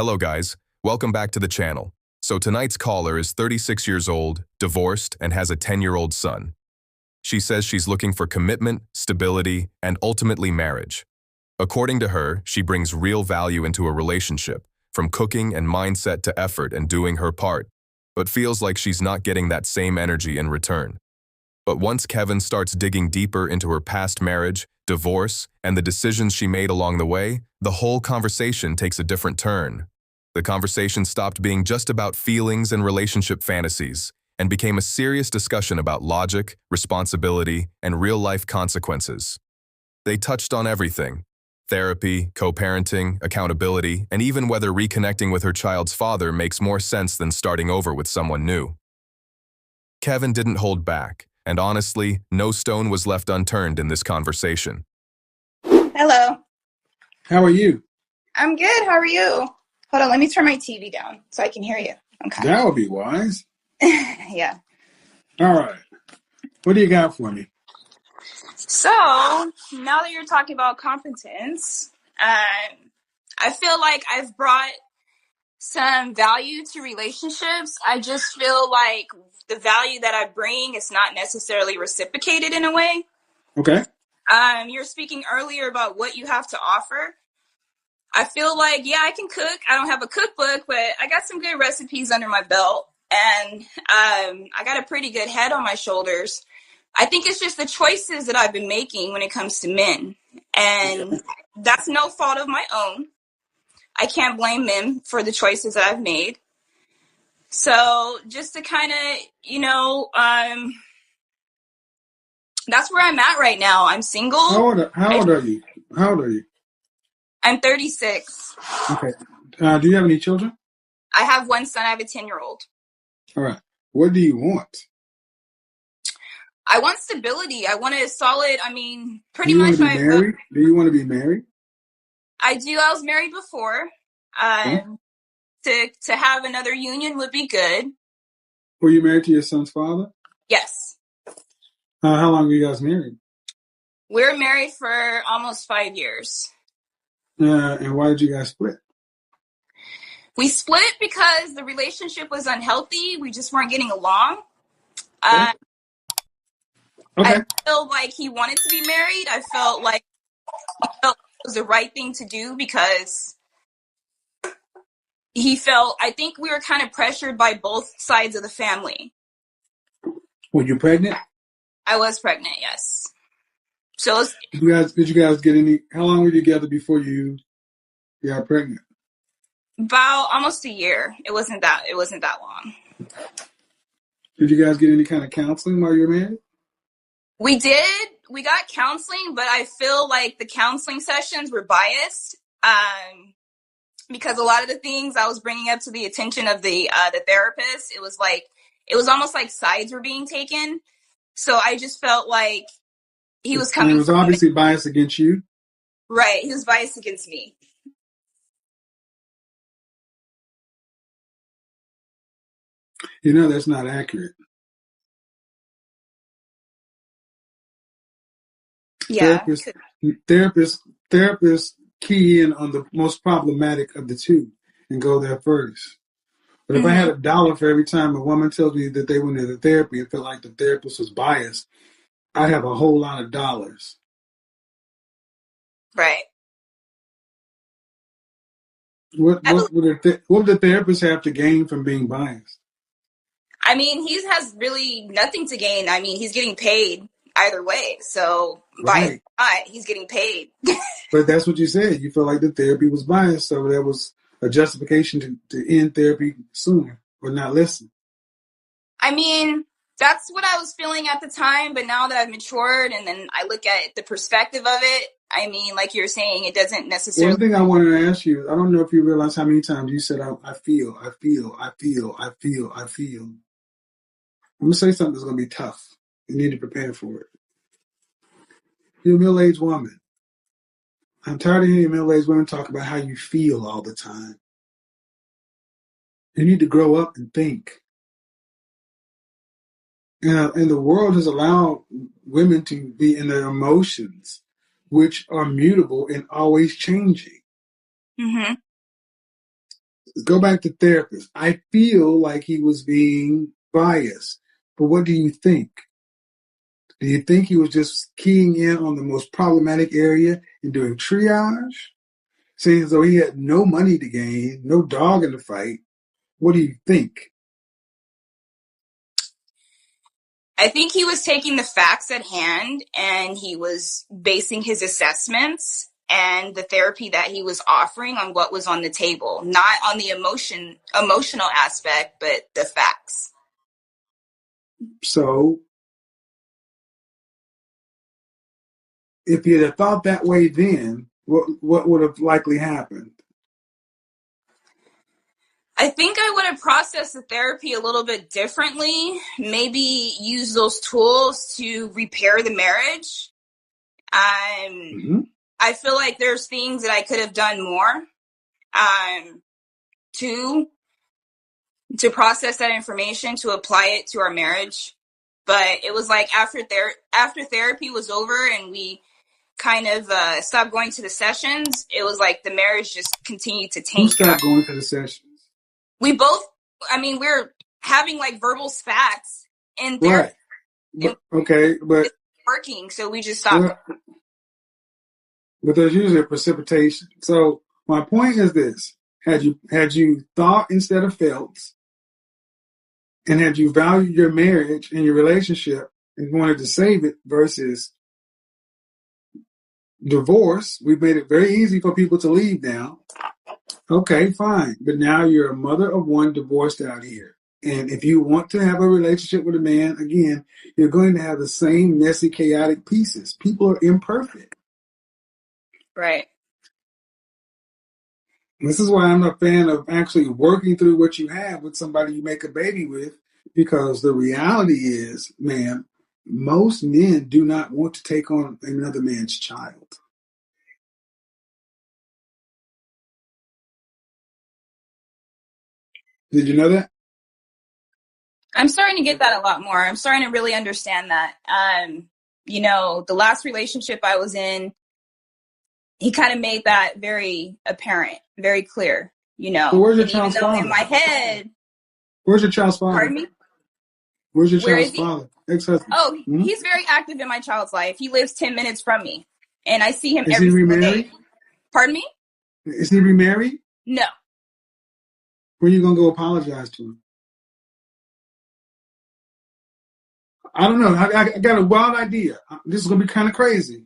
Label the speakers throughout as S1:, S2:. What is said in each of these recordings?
S1: Hello guys, welcome back to the channel. So tonight's caller is 36 years old, divorced, and has a 10-year-old son. She says she's looking for commitment, stability, and ultimately marriage. According to her, she brings real value into a relationship, from cooking and mindset to effort and doing her part, but feels like she's not getting that same energy in return. But once Kevin starts digging deeper into her past marriage, divorce, and the decisions she made along the way, the whole conversation takes a different turn. The conversation stopped being just about feelings and relationship fantasies and became a serious discussion about logic, responsibility, and real-life consequences. They touched on everything: therapy, co-parenting, accountability, and even whether reconnecting with her child's father makes more sense than starting over with someone new. Kevin didn't hold back, and honestly, no stone was left unturned in this conversation.
S2: Hello.
S3: How are you?
S2: I'm good. How are you? Hold on, let me turn my TV down so I can hear you. Okay.
S3: That would be wise.
S2: Yeah.
S3: All right. What do you got for me?
S2: So, now that you're talking about competence, I feel like I've brought some value to relationships. I just feel like the value that I bring is not necessarily reciprocated in a way.
S3: Okay.
S2: You're speaking earlier about what you have to offer. I feel like, yeah, I can cook. I don't have a cookbook, but I got some good recipes under my belt, and I got a pretty good head on my shoulders. I think it's just the choices that I've been making when it comes to men, and that's no fault of my own. I can't blame men for the choices that I've made. So just to kind of, that's where I'm at right now. I'm single.
S3: How old are you? How old are you?
S2: I'm 36.
S3: Okay. Do you have any children?
S2: I have one son. I have a 10-year-old.
S3: All right. What do you want?
S2: I want stability. I want a solid,
S3: Do you want to be married? Do you want to be married?
S2: I do. I was married before.
S3: Okay.
S2: To have another union would be good.
S3: Were you married to your son's father?
S2: Yes.
S3: How long were you guys married?
S2: We're married for almost 5 years.
S3: And why did you guys split?
S2: We split because the relationship was unhealthy. We just weren't getting along.
S3: Okay.
S2: I felt like he wanted to be married. I felt like it was the right thing to do because I think we were kind of pressured by both sides of the family.
S3: Were you pregnant?
S2: I was pregnant, yes. So
S3: did you guys get any? How long were you together before you got pregnant?
S2: About almost a year. It wasn't that long.
S3: Did you guys get any kind of counseling while you were married?
S2: We did. We got counseling, but I feel like the counseling sessions were biased because a lot of the things I was bringing up to the attention of the therapist, it was almost like sides were being taken. So I just felt like he was coming.
S3: And it was obviously biased against you.
S2: Right. He was biased against me.
S3: You know that's not accurate.
S2: Yeah.
S3: Therapists key in on the most problematic of the two and go there first. But if I had $1 for every time a woman tells me that they went into therapy and felt like the therapist was biased, I'd have a whole lot of dollars.
S2: Right.
S3: What would the therapist have to gain from being biased?
S2: He has really nothing to gain. He's getting paid either way. So
S3: Right.
S2: He's getting paid.
S3: But that's what you said. You felt like the therapy was biased, so there was a justification to end therapy sooner or not listen.
S2: That's what I was feeling at the time, but now that I've matured and then I look at the perspective of it, like you're saying, it doesn't necessarily...
S3: One thing I wanted to ask you, I don't know if you realize how many times you said, I feel. I'm going to say something that's going to be tough. You need to prepare for it. You're a middle-aged woman. I'm tired of hearing middle-aged women talk about how you feel all the time. You need to grow up and think. And the world has allowed women to be in their emotions, which are mutable and always changing.
S2: Mm-hmm.
S3: Go back to therapist. I feel like he was being biased. But what do you think? Do you think he was just keying in on the most problematic area and doing triage? Saying as though he had no money to gain, no dog in the fight. What do you think?
S2: I think he was taking the facts at hand and he was basing his assessments and the therapy that he was offering on what was on the table, not on the emotional aspect, but the facts.
S3: So, if you'd have thought that way then, what would have likely happened?
S2: I think I would have processed the therapy a little bit differently, maybe use those tools to repair the marriage.
S3: Mm-hmm.
S2: I feel like there's things that I could have done more to process that information, to apply it to our marriage. But it was like after therapy was over and we kind of stopped going to the sessions, it was like the marriage just continued to
S3: Who
S2: tank.
S3: stopped going to the sessions?
S2: We both, we're having like verbal spats in therapy.
S3: Right. Okay, but
S2: it's working, so we just stopped.
S3: But there's usually a precipitation. So my point is this: had you thought instead of felt, and had you valued your marriage and your relationship and wanted to save it versus divorce, we've made it very easy for people to leave now. Okay, fine. But now you're a mother of one divorced out here. And if you want to have a relationship with a man, again, you're going to have the same messy, chaotic pieces. People are imperfect.
S2: Right.
S3: This is why I'm a fan of actually working through what you have with somebody you make a baby with, because the reality is, man, most men do not want to take on another man's child. Did you know that?
S2: I'm starting to get that a lot more. I'm starting to really understand that. The last relationship I was in, he kind of made that very apparent, very clear,
S3: So where's your
S2: and
S3: child's
S2: even though
S3: father?
S2: in my head.
S3: Where's your child's father?
S2: Pardon me?
S3: Where's your
S2: Where
S3: child's
S2: is he?
S3: father? Ex-husband.
S2: Oh, he's very active in my child's life. He lives 10 minutes from me, and I see him
S3: Is
S2: every
S3: he
S2: single
S3: remarried?
S2: day. Pardon me?
S3: Is he remarried?
S2: No.
S3: When are you going to go apologize to him? I don't know. I got a wild idea. This is going to be kind of crazy.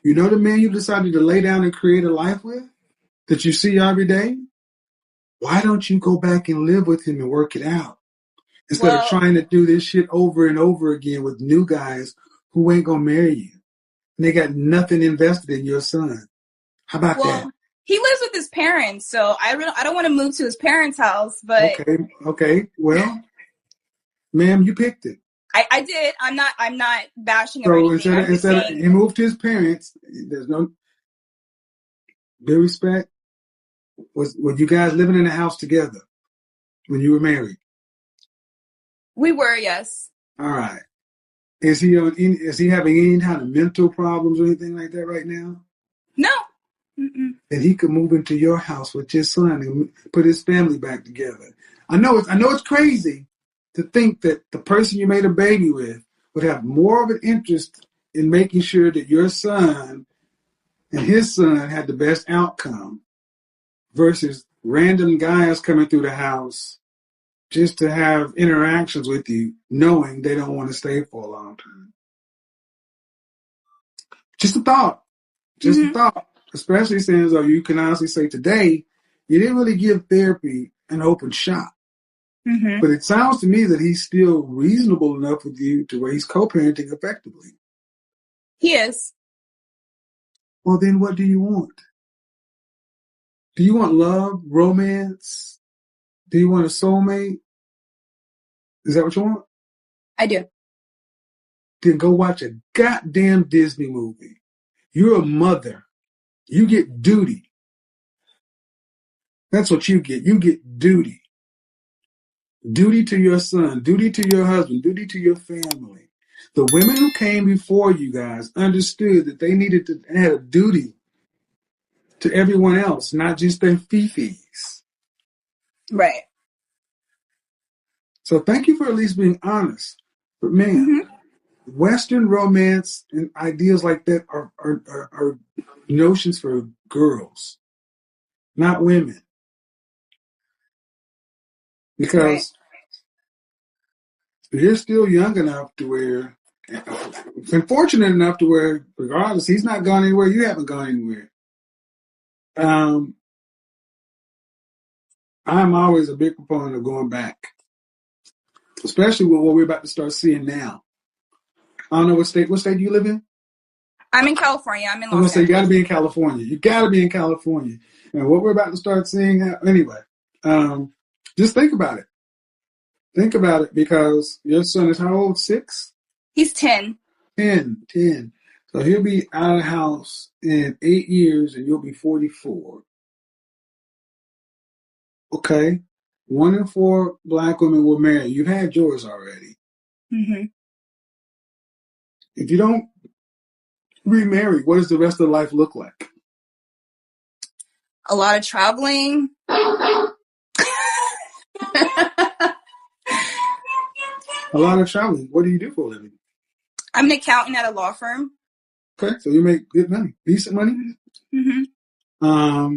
S3: You know the man you decided to lay down and create a life with that you see every day? Why don't you go back and live with him and work it out? Instead of trying to do this shit over and over again with new guys who ain't going to marry you. And they got nothing invested in your son. How about that?
S2: He lives with his parents, so I don't want to move to his parents' house, but
S3: Okay. Well, ma'am, you picked it.
S2: I did. I'm not bashing him or
S3: So
S2: anything.
S3: instead of he moved to his parents, there's no due respect. Were you guys living in a house together when you were married?
S2: We were, yes.
S3: All right. Is he having any kind of mental problems or anything like that right now?
S2: No. Mm-mm.
S3: Then he could move into your house with your son and put his family back together. I know it's crazy to think that the person you made a baby with would have more of an interest in making sure that your son and his son had the best outcome versus random guys coming through the house just to have interactions with you, knowing they don't want to stay for a long time. Just a thought. Just a thought. Especially since you can honestly say today, you didn't really give therapy an open shot.
S2: Mm-hmm.
S3: But it sounds to me that he's still reasonable enough with you to where he's co-parenting effectively.
S2: He is.
S3: Well, then what do you want? Do you want love, romance? Do you want a soulmate? Is that what you want?
S2: I do.
S3: Then go watch a goddamn Disney movie. You're a mother. You get duty. That's what you get. You get duty. Duty to your son, duty to your husband, duty to your family. The women who came before you guys understood that they needed to have a duty to everyone else, not just their fifis.
S2: Right.
S3: So thank you for at least being honest. But man, Western romance and ideas like that are notions for girls, not women.
S2: Right.
S3: Because you're still young enough to where, been fortunate enough to where, regardless, he's not gone anywhere, you haven't gone anywhere. I'm always a big proponent of going back, especially with what we're about to start seeing now. I don't know what state do you live in?
S2: I'm in California. I'm in
S3: I'm gonna
S2: Los
S3: say you got to
S2: Angeles.
S3: be in California. You got to be in California. And what we're about to start seeing anyway. Just think about it. Think about it because your son is how old? 6?
S2: He's 10.
S3: 10. So he'll be out of the house in 8 years, and you'll be 44. Okay, 1 in 4 black women will marry. You've had yours already.
S2: Mm-hmm.
S3: If you don't remarry, what does the rest of life look like?
S2: A lot of traveling.
S3: A lot of traveling. What do you do for a living?
S2: I'm an accountant at a law firm.
S3: Okay, so you make good money, decent money.
S2: Mm-hmm.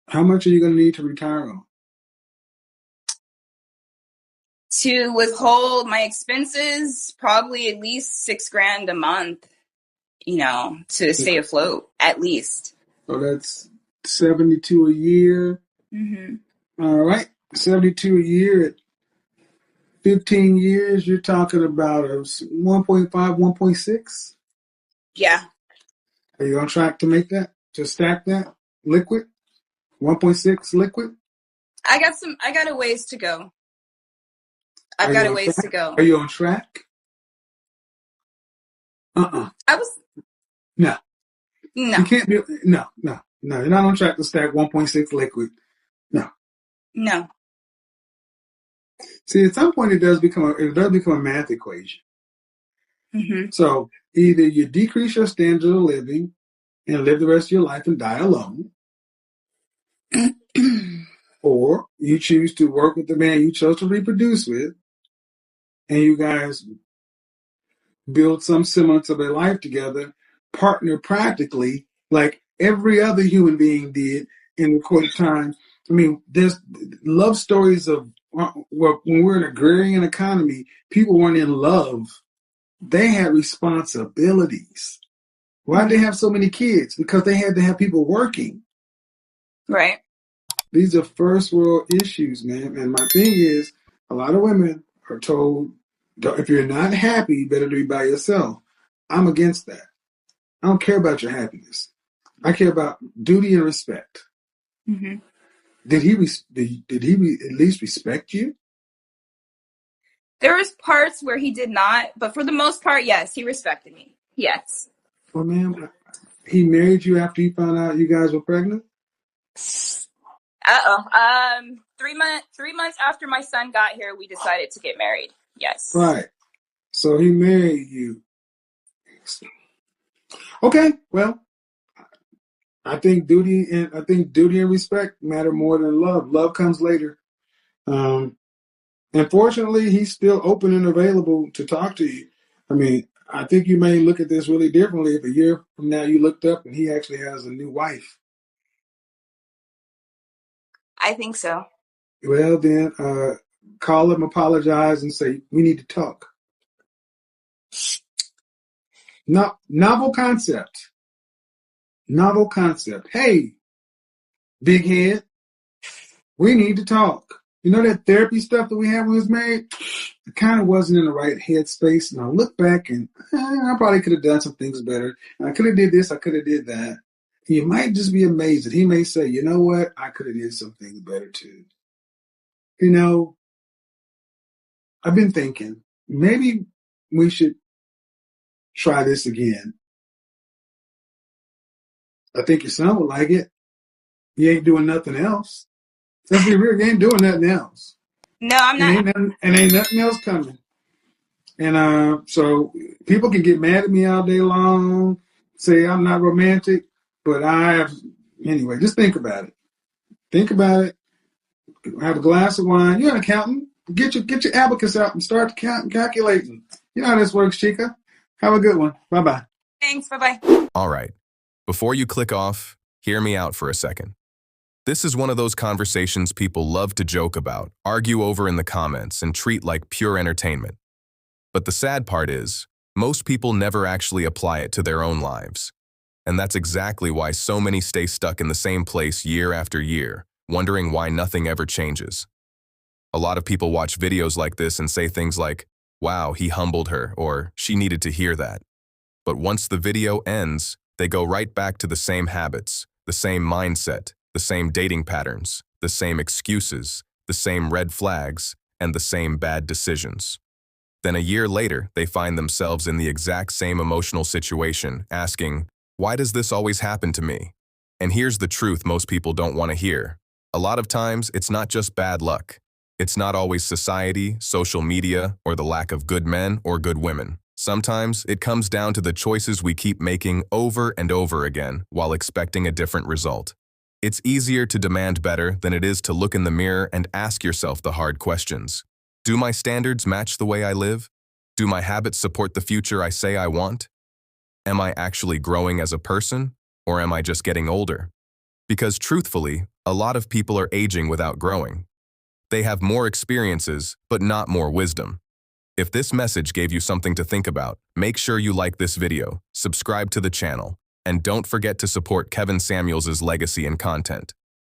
S3: How much are you going to need to retire on?
S2: To withhold my expenses, probably at least $6,000 a month, to stay afloat, at least.
S3: So that's 72 a year.
S2: Mm-hmm.
S3: All right, 72 a year at 15 years, you're talking about a 1.5, 1.6.
S2: Yeah.
S3: Are you on track to make that? To stack that liquid? 1.6 liquid?
S2: I got a ways to go.
S3: Are
S2: I've
S3: you
S2: got a
S3: on
S2: ways to
S3: track?
S2: go.
S3: Are you on track?
S2: I was,
S3: No.
S2: no,
S3: You can't be. No. You're not on track to stack 1.6 liquid. No.
S2: no.
S3: See, at some point it does become a math equation.
S2: Mm-hmm.
S3: So either you decrease your standard of living and live the rest of your life and die alone, or you choose to work with the man you chose to reproduce with, and you guys build some semblance of a life together, partner practically like every other human being did in the course of time. I mean, there's love stories of when we're in an agrarian economy, people weren't in love. They had responsibilities. Why'd they have so many kids? Because they had to have people working.
S2: Right.
S3: These are first world issues, man. And my thing is, a lot of women are told, if you're not happy, you better be by yourself. I'm against that. I don't care about your happiness. I care about duty and respect.
S2: Mm-hmm.
S3: Did he at least respect you?
S2: There was parts where he did not, but for the most part, yes, he respected me. Yes.
S3: Well, ma'am, he married you after he found out you guys were pregnant?
S2: Uh-oh. 3 months after my son got here, we decided to get married. Yes.
S3: Right. So he married you. Okay, well, I think duty and respect matter more than love. Love comes later. And fortunately, he's still open and available to talk to you. I mean, I think you may look at this really differently if a year from now you looked up and he actually has a new wife.
S2: I think so.
S3: Well, then call him, apologize, and say, we need to talk. Novel concept. Novel concept. Hey, big head, we need to talk. You know that therapy stuff that we had when we was married? I kind of wasn't in the right headspace, and I look back and I probably could have done some things better. And I could have did this, I could have did that. You might just be amazed that he may say, you know what, I could have did some things better too. You know, I've been thinking maybe we should try this again. I think your son would like it. You ain't doing nothing else. Let's be real, you ain't doing nothing else.
S2: No, I'm not.
S3: Ain't nothing else coming. And so people can get mad at me all day long, say I'm not romantic, but anyway, just think about it. Think about it. have a glass of wine. You're an accountant. Get your abacus out and start calculating. You know how this works, Chica. Have a good one. Bye-bye.
S2: Thanks. Bye-bye.
S1: All right. Before you click off, hear me out for a second. This is one of those conversations people love to joke about, argue over in the comments, and treat like pure entertainment. But the sad part is, most people never actually apply it to their own lives. And that's exactly why so many stay stuck in the same place year after year, wondering why nothing ever changes. A lot of people watch videos like this and say things like, "Wow, he humbled her," or "She needed to hear that." But once the video ends, they go right back to the same habits, the same mindset, the same dating patterns, the same excuses, the same red flags, and the same bad decisions. Then a year later, they find themselves in the exact same emotional situation, asking, "Why does this always happen to me?" And here's the truth most people don't want to hear. A lot of times, it's not just bad luck. It's not always society, social media, or the lack of good men or good women. Sometimes it comes down to the choices we keep making over and over again while expecting a different result. It's easier to demand better than it is to look in the mirror and ask yourself the hard questions. Do my standards match the way I live? Do my habits support the future I say I want? Am I actually growing as a person, or am I just getting older? Because truthfully, a lot of people are aging without growing. They have more experiences, but not more wisdom. If this message gave you something to think about, make sure you like this video, subscribe to the channel, and don't forget to support Kevin Samuels's legacy and content.